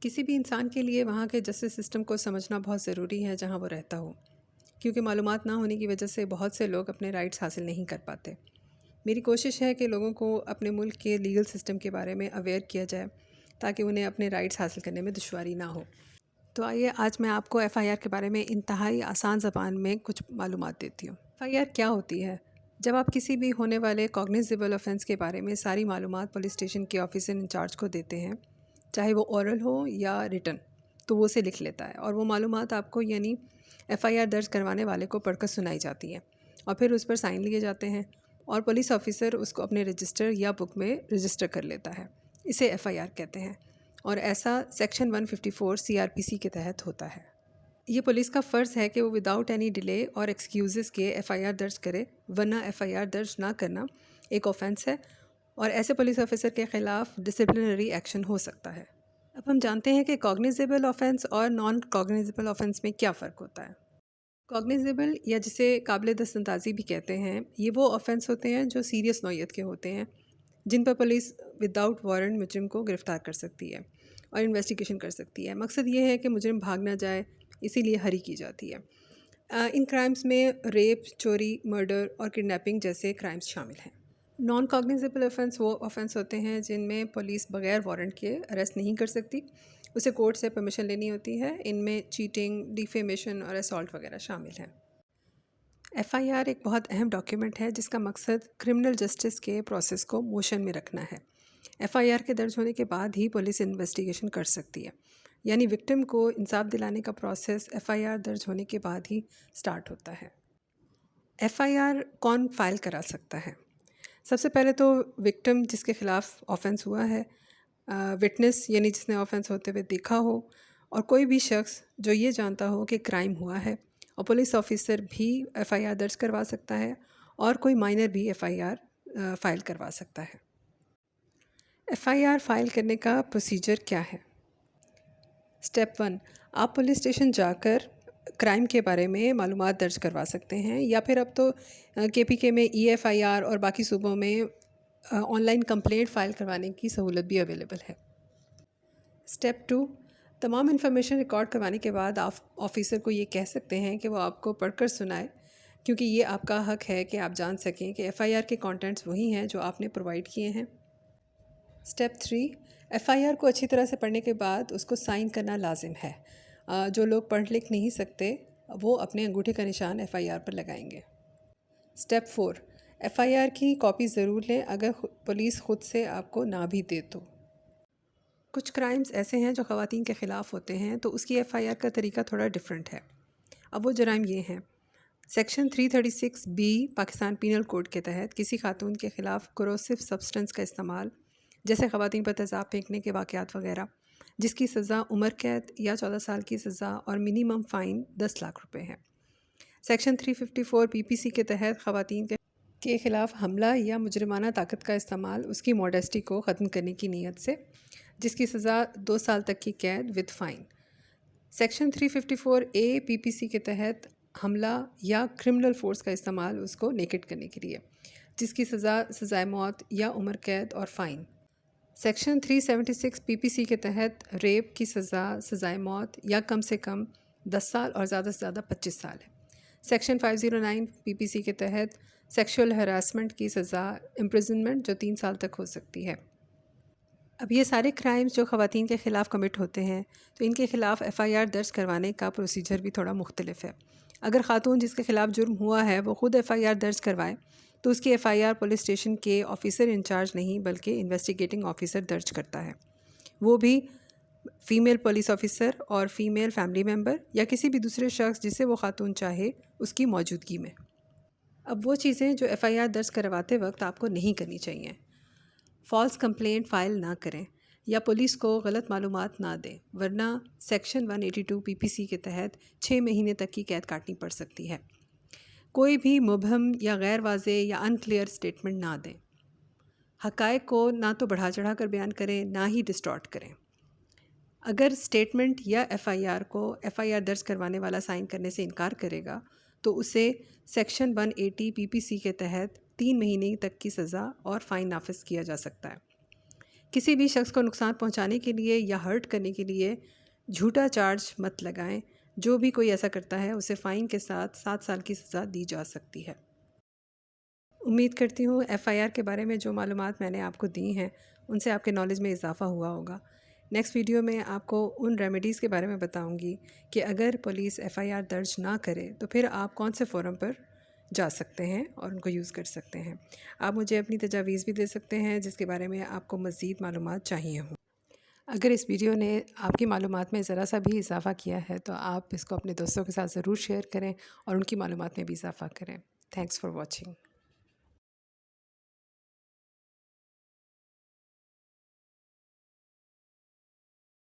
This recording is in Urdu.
کسی بھی انسان کے لیے وہاں کے جسٹس سسٹم کو سمجھنا بہت ضروری ہے جہاں وہ رہتا ہو، کیونکہ معلومات نہ ہونے کی وجہ سے بہت سے لوگ اپنے رائٹس حاصل نہیں کر پاتے۔ میری کوشش ہے کہ لوگوں کو اپنے ملک کے لیگل سسٹم کے بارے میں اویئر کیا جائے تاکہ انہیں اپنے رائٹس حاصل کرنے میں دشواری نہ ہو۔ تو آئیے آج میں آپ کو ایف آئی آر کے بارے میں انتہائی آسان زبان میں کچھ معلومات دیتی ہوں۔ ایف آئی آر کیا ہوتی ہے؟ جب آپ کسی بھی ہونے والے کوگنیزیبل آفینس کے بارے میں ساری معلومات پولیس اسٹیشن کے آفیسر انچارج کو دیتے ہیں، چاہے وہ اورل ہو یا ریٹن، تو وہ اسے لکھ لیتا ہے اور وہ معلومات آپ کو یعنی ایف آئی آر درج کروانے والے کو پڑھ کر سنائی جاتی ہیں اور پھر اس پر سائن لیے جاتے ہیں اور پولیس آفیسر اس کو اپنے رجسٹر یا بک میں رجسٹر کر لیتا ہے۔ اسے ایف آئی آر کہتے ہیں اور ایسا سیکشن 154 سی آر پی سی کے تحت ہوتا ہے۔ یہ پولیس کا فرض ہے کہ وہ وداؤٹ اینی ڈیلے اور ایکسکیوزز کے ایف آئی آر درج کرے، ورنہ ایف آئی آر درج نہ کرنا ایک آفینس ہے اور ایسے پولیس آفیسر کے خلاف ڈسپلنری ایکشن ہو سکتا ہے۔ اب ہم جانتے ہیں کہ کوگنیزیبل آفینس اور نان کوگنیزیبل آفینس میں کیا فرق ہوتا ہے۔ کوگنیزیبل یا جسے قابل دست اندازی بھی کہتے ہیں، یہ وہ آفینس ہوتے ہیں جو سیریس نوعیت کے ہوتے ہیں، جن پر پولیس وداؤٹ وارنٹ مجرم کو گرفتار کر سکتی ہے اور انویسٹیگیشن کر سکتی ہے۔ مقصد یہ ہے کہ مجرم بھاگ نہ جائے، اسی لیے ہری کی جاتی ہے۔ ان کرائمز میں ریپ، چوری، مرڈر اور کڈنیپنگ جیسے کرائمز شامل ہیں۔ نان کوگنیزیبل آفینس وہ آفینس ہوتے ہیں جن میں پولیس بغیر وارنٹ کے اریسٹ نہیں کر سکتی، اسے کورٹ سے پرمیشن لینی ہوتی ہے۔ ان میں چیٹنگ، ڈیفیمیشن اور اسالٹ وغیرہ شامل ہیں۔ ایف آئی آر ایک بہت اہم ڈاکیومنٹ ہے جس کا مقصد کرمنل جسٹس کے پروسیس کو موشن میں رکھنا ہے۔ ایف آئی آر کے درج ہونے کے بعد ہی پولیس انویسٹیگیشن کر سکتی ہے، یعنی وکٹم کو انصاف دلانے کا پروسیس ایف آئی آر درج ہونے کے بعد ہی سٹارٹ ہوتا ہے۔ ایف آئی آر کون فائل کرا سکتا ہے؟ سب سے پہلے تو وکٹم جس کے خلاف آفینس ہوا ہے، وٹنس یعنی جس نے آفینس ہوتے ہوئے دیکھا ہو، اور کوئی بھی شخص جو یہ جانتا ہو کہ کرائم ہوا ہے، اور پولیس آفیسر بھی ایف آئی آر درج کروا سکتا ہے اور کوئی مائنر بھی ایف آئی آر فائل کروا سکتا ہے۔ ایف آئی آر فائل کرنے کا پروسیجر کیا ہے؟ سٹیپ 1، آپ پولیس اسٹیشن جا کر کرائم کے بارے میں معلومات درج کروا سکتے ہیں، یا پھر اب تو کے پی کے میں ای ایف آئی آر اور باقی صوبوں میں آن لائن کمپلینٹ فائل کروانے کی سہولت بھی اویلیبل ہے۔ سٹیپ 2، تمام انفارمیشن ریکارڈ کروانے کے بعد آپ آفیسر کو یہ کہہ سکتے ہیں کہ وہ آپ کو پڑھ کر سنائے، کیونکہ یہ آپ کا حق ہے کہ آپ جان سکیں کہ ایف آئی آر کے کانٹینٹس وہی ہیں جو آپ نے پرووائڈ کیے ہیں۔ سٹیپ 3، ایف آئی آر کو اچھی طرح سے پڑھنے کے بعد اس کو سائن کرنا لازم ہے۔ جو لوگ پڑھ لکھ نہیں سکتے وہ اپنے انگوٹھے کا نشان ایف آئی آر پر لگائیں گے۔ سٹیپ 4، ایف آئی آر کی کاپی ضرور لیں اگر پولیس خود سے آپ کو نہ بھی دے تو۔ کچھ کرائمز ایسے ہیں جو خواتین کے خلاف ہوتے ہیں، تو اس کی ایف آئی آر کا طریقہ تھوڑا ڈیفرنٹ ہے۔ اب وہ جرائم یہ ہیں: section 336 B Pakistan penal code کے تحت کسی خاتون کے خلاف کروسو سبسٹنس کا استعمال، جیسے خواتین پر تیزاب پھینکنے کے واقعات وغیرہ، جس کی سزا عمر قید یا 14 سال کی سزا اور منیمم فائن 10 لاکھ روپے ہے۔ سیکشن 354 پی پی سی کے تحت خواتین کے خلاف حملہ یا مجرمانہ طاقت کا استعمال اس کی موڈیسٹی کو ختم کرنے کی نیت سے، جس کی سزا 2 سال تک کی قید ود فائن۔ سیکشن 354 اے پی پی سی کے تحت حملہ یا کرمنل فورس کا استعمال اس کو نیکڈ کرنے کے لیے، جس کی سزا سزائے موت یا عمر قید اور فائن۔ سیکشن 376 پی پی سی کے تحت ریپ کی سزا سزائے موت یا کم سے کم 10 سال اور زیادہ سے زیادہ 25 سال ہے۔ سیکشن 509 پی پی سی کے تحت سیکشول ہراسمنٹ کی سزا امپریزنمنٹ جو 3 سال تک ہو سکتی ہے۔ اب یہ سارے کرائمز جو خواتین کے خلاف کمٹ ہوتے ہیں، تو ان کے خلاف ایف آئی آر درج کروانے کا پروسیجر بھی تھوڑا مختلف ہے۔ اگر خاتون جس کے خلاف جرم ہوا ہے وہ خود ایف آئی آر درج کروائے تو اس کی F I R police station کے آفیسر انچارج نہیں بلکہ انویسٹیگیٹنگ آفیسر درج کرتا ہے، وہ بھی فیمیل پولیس آفیسر اور فیمیل فیملی ممبر یا کسی بھی دوسرے شخص جسے وہ خاتون چاہے اس کی موجودگی میں۔ اب وہ چیزیں جو ایف آئی آر درج کرواتے وقت آپ کو نہیں کرنی چاہیے: فالس کمپلینٹ فائل نہ کریں یا پولیس کو غلط معلومات نہ دیں، ورنہ سیکشن 182 پی پی سی کے تحت 6 مہینے تک کی قید کاٹنی پڑ سکتی ہے۔ کوئی بھی مبہم یا غیر واضح یا انکلیئر سٹیٹمنٹ نہ دیں۔ حقائق کو نہ تو بڑھا چڑھا کر بیان کریں، نہ ہی ڈسٹارٹ کریں۔ اگر سٹیٹمنٹ یا ایف آئی آر کو ایف آئی آر درج کروانے والا سائن کرنے سے انکار کرے گا تو اسے سیکشن 180 پی پی سی کے تحت 3 مہینے تک کی سزا اور فائن نافذ کیا جا سکتا ہے۔ کسی بھی شخص کو نقصان پہنچانے کے لیے یا ہرٹ کرنے کے لیے جھوٹا چارج مت لگائیں۔ جو بھی کوئی ایسا کرتا ہے اسے فائن کے ساتھ 7 سال کی سزا دی جا سکتی ہے۔ امید کرتی ہوں FIR کے بارے میں جو معلومات میں نے آپ کو دی ہیں ان سے آپ کے نالج میں اضافہ ہوا ہوگا۔ نیکسٹ ویڈیو میں آپ کو ان ریمیڈیز کے بارے میں بتاؤں گی کہ اگر پولیس FIR درج نہ کرے تو پھر آپ کون سے فورم پر جا سکتے ہیں اور ان کو یوز کر سکتے ہیں۔ آپ مجھے اپنی تجاویز بھی دے سکتے ہیں جس کے بارے میں آپ کو مزید معلومات چاہیے ہوں۔ اگر اس ویڈیو نے آپ کی معلومات میں ذرا سا بھی اضافہ کیا ہے تو آپ اس کو اپنے دوستوں کے ساتھ ضرور شیئر کریں اور ان کی معلومات میں بھی اضافہ کریں۔ Thanks for watching.